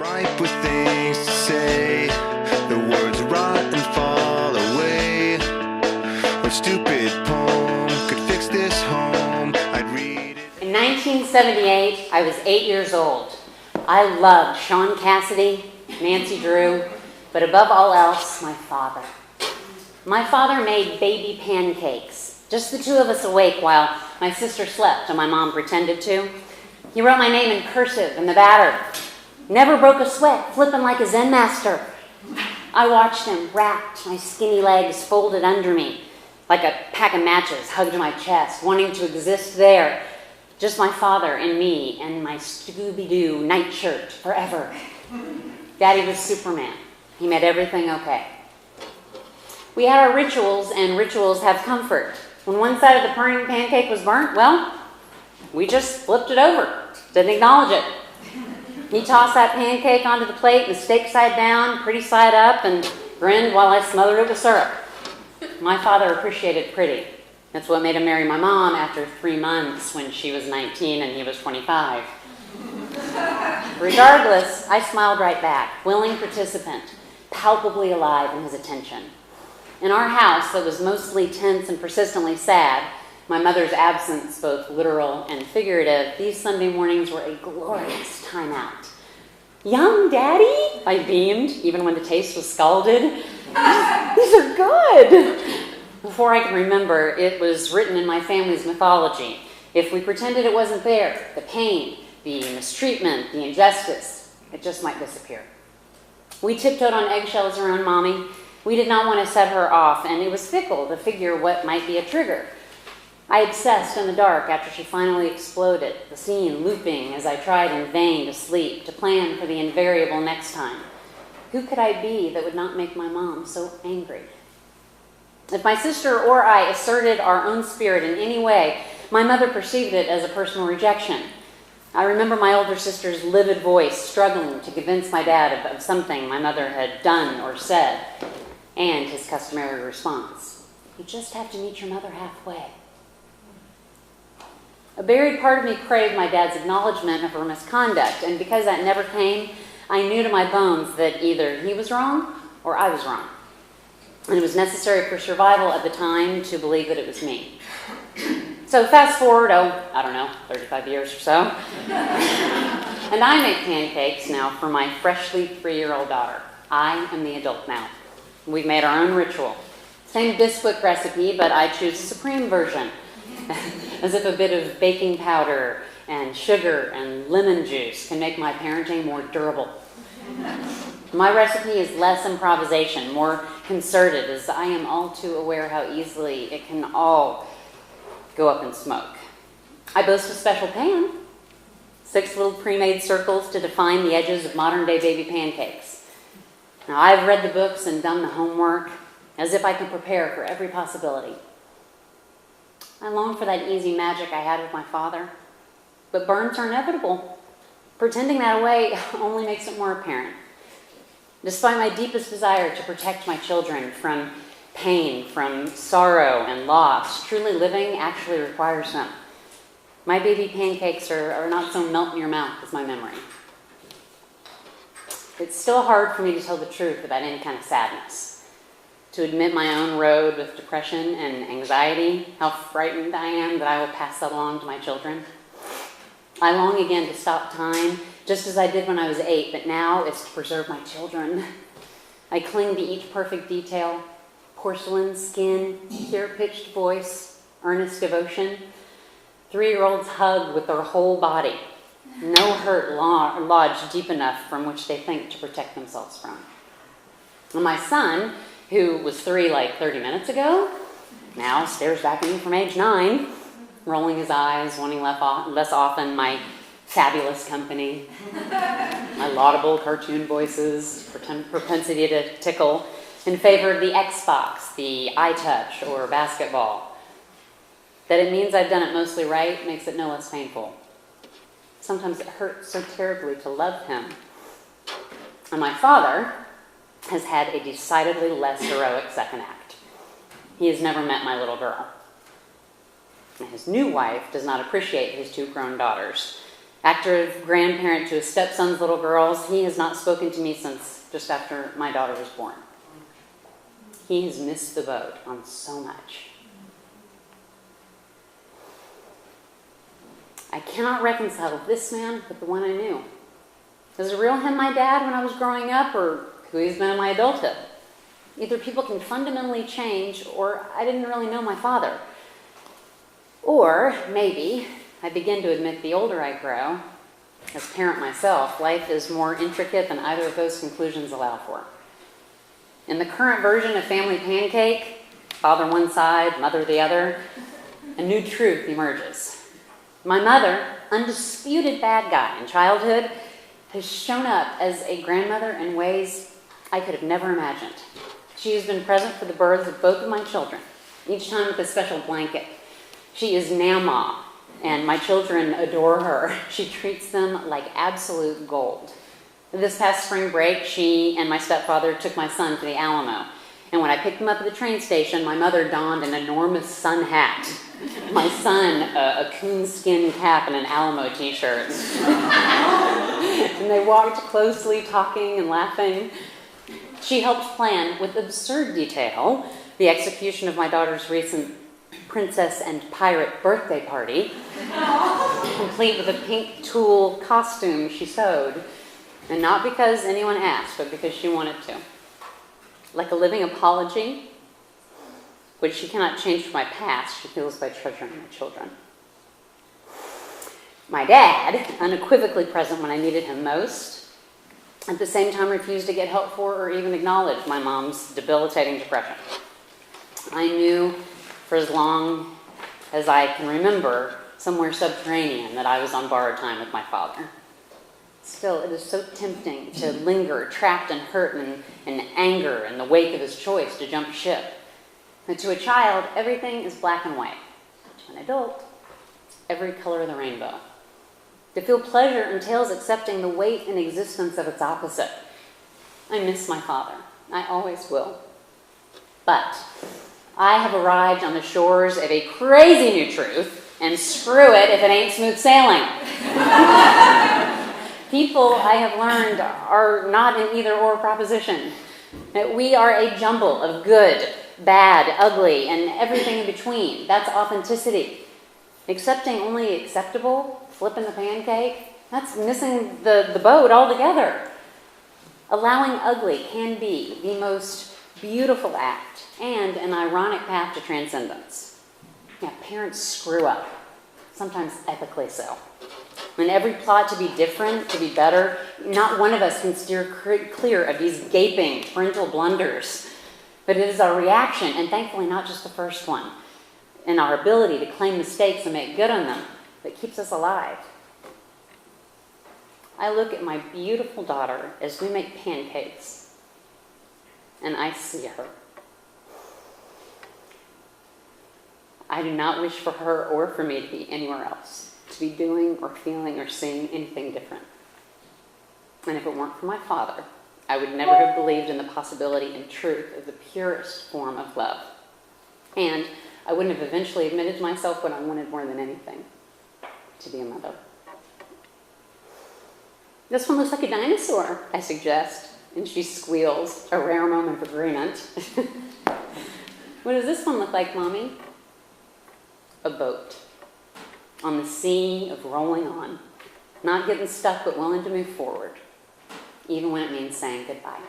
ripe with things to say. The words rot and fall away. What stupid poem could fix this home? I'd read it. In 1978, I was 8 years old. I loved Sean Cassidy, Nancy Drew, but above all else, my father. My father made baby pancakes, just the two of us awake while my sister slept and my mom pretended to. He wrote my name in cursive in the batter. Never broke a sweat, flipping like a Zen master. I watched him, wrapped, my skinny legs folded under me, like a pack of matches hugged my chest, wanting to exist there. Just my father and me and my Scooby-Doo nightshirt forever. Daddy was Superman. He made everything okay. We had our rituals, and rituals have comfort. When one side of the pancake was burnt, well, we just flipped it over, didn't acknowledge it. He tossed that pancake onto the plate, mistake side down, pretty side up, and grinned while I smothered it with syrup. My father appreciated pretty. That's what made him marry my mom after 3 months when she was 19 and he was 25. Regardless, I smiled right back, willing participant, palpably alive in his attention. In our house that was mostly tense and persistently sad, my mother's absence, both literal and figurative, these Sunday mornings were a glorious time out. Yum, Daddy, I beamed, even when the taste was scalded. These are good. Before I can remember, it was written in my family's mythology. If we pretended it wasn't there, the pain, the mistreatment, the injustice, it just might disappear. We tiptoed on eggshells around Mommy. We did not want to set her off, and it was fickle to figure what might be a trigger. I obsessed in the dark after she finally exploded, the scene looping as I tried in vain to sleep, to plan for the invariable next time. Who could I be that would not make my mom so angry? If my sister or I asserted our own spirit in any way, my mother perceived it as a personal rejection. I remember my older sister's livid voice struggling to convince my dad of something my mother had done or said, and his customary response, "You just have to meet your mother halfway." A buried part of me craved my dad's acknowledgement of her misconduct, and because that never came, I knew to my bones that either he was wrong or I was wrong. And it was necessary for survival at the time to believe that it was me. So fast forward, 35 years or so. And I make pancakes now for my freshly 3-year-old daughter. I am the adult now. We've made our own ritual. Same Bisquick recipe, but I choose the supreme version. As if a bit of baking powder and sugar and lemon juice can make my parenting more durable. My recipe is less improvisation, more concerted, as I am all too aware how easily it can all go up in smoke. I boast a special pan, 6 little pre-made circles to define the edges of modern-day baby pancakes. Now, I've read the books and done the homework, as if I could prepare for every possibility. I long for that easy magic I had with my father, but burns are inevitable. Pretending that away only makes it more apparent. Despite my deepest desire to protect my children from pain, from sorrow and loss, truly living actually requires them. My baby pancakes are not so melt in your mouth as my memory. It's still hard for me to tell the truth about any kind of sadness, to admit my own road with depression and anxiety, how frightened I am that I will pass that along to my children. I long again to stop time, just as I did when I was 8, but now it's to preserve my children. I cling to each perfect detail, porcelain skin, tear-pitched voice, earnest devotion. 3-year-olds hug with their whole body. No hurt lodged deep enough from which they think to protect themselves from. And my son, who was 3 like 30 minutes ago, now stares back at me from age 9, rolling his eyes, wanting less often my fabulous company, my laudable cartoon voices, propensity to tickle, in favor of the Xbox, the iTouch, or basketball. That it means I've done it mostly right makes it no less painful. Sometimes it hurts so terribly to love him. And my father has had a decidedly less heroic second act. He has never met my little girl. And his new wife does not appreciate his 2 grown daughters. Active grandparent to his stepson's little girls. He has not spoken to me since just after my daughter was born. He has missed the boat on so much. I cannot reconcile this man with the one I knew. Was the real him my dad when I was growing up, or who he's been in my adulthood? Either people can fundamentally change, or I didn't really know my father. Or maybe I begin to admit the older I grow, as a parent myself, life is more intricate than either of those conclusions allow for. In the current version of Family Pancake, father one side, mother the other, a new truth emerges. My mother, undisputed bad guy in childhood, has shown up as a grandmother in ways I could have never imagined. She has been present for the births of both of my children, each time with a special blanket. She is Nana, and my children adore her. She treats them like absolute gold. This past spring break, she and my stepfather took my son to the Alamo. And when I picked him up at the train station, my mother donned an enormous sun hat. My son, a coonskin cap and an Alamo t-shirt. And they walked closely, talking and laughing. She helped plan, with absurd detail, the execution of my daughter's recent princess and pirate birthday party, complete with a pink tulle costume she sewed. And not because anyone asked, but because she wanted to. Like a living apology, which she cannot change from my past, she feels by treasuring my children. My dad, unequivocally present when I needed him most, at the same time refused to get help for or even acknowledge my mom's debilitating depression. I knew for as long as I can remember, somewhere subterranean, that I was on borrowed time with my father. Still, it is so tempting to linger, trapped and hurt and anger in the wake of his choice to jump ship. And to a child, everything is black and white. To an adult, it's every color of the rainbow. To feel pleasure entails accepting the weight and existence of its opposite. I miss my father. I always will. But I have arrived on the shores of a crazy new truth, and screw it if it ain't smooth sailing. People, I have learned, are not an either-or proposition. That we are a jumble of good, bad, ugly, and everything in between. That's authenticity. Accepting only acceptable, flipping the pancake, that's missing the boat altogether. Allowing ugly can be the most beautiful act and an ironic path to transcendence. Yeah, parents screw up, sometimes epically so. In every plot to be different, to be better, not one of us can steer clear of these gaping parental blunders. But it is our reaction, and thankfully not just the first one, and our ability to claim mistakes and make good on them that keeps us alive. I look at my beautiful daughter as we make pancakes, and I see her. I do not wish for her or for me to be anywhere else, to be doing or feeling or seeing anything different. And if it weren't for my father, I would never have believed in the possibility and truth of the purest form of love. And I wouldn't have eventually admitted to myself what I wanted more than anything, to be a mother. This one looks like a dinosaur, I suggest, and she squeals, a rare moment of agreement. What does this one look like, Mommy? A boat. On the sea of rolling on, not getting stuck but willing to move forward, even when it means saying goodbye.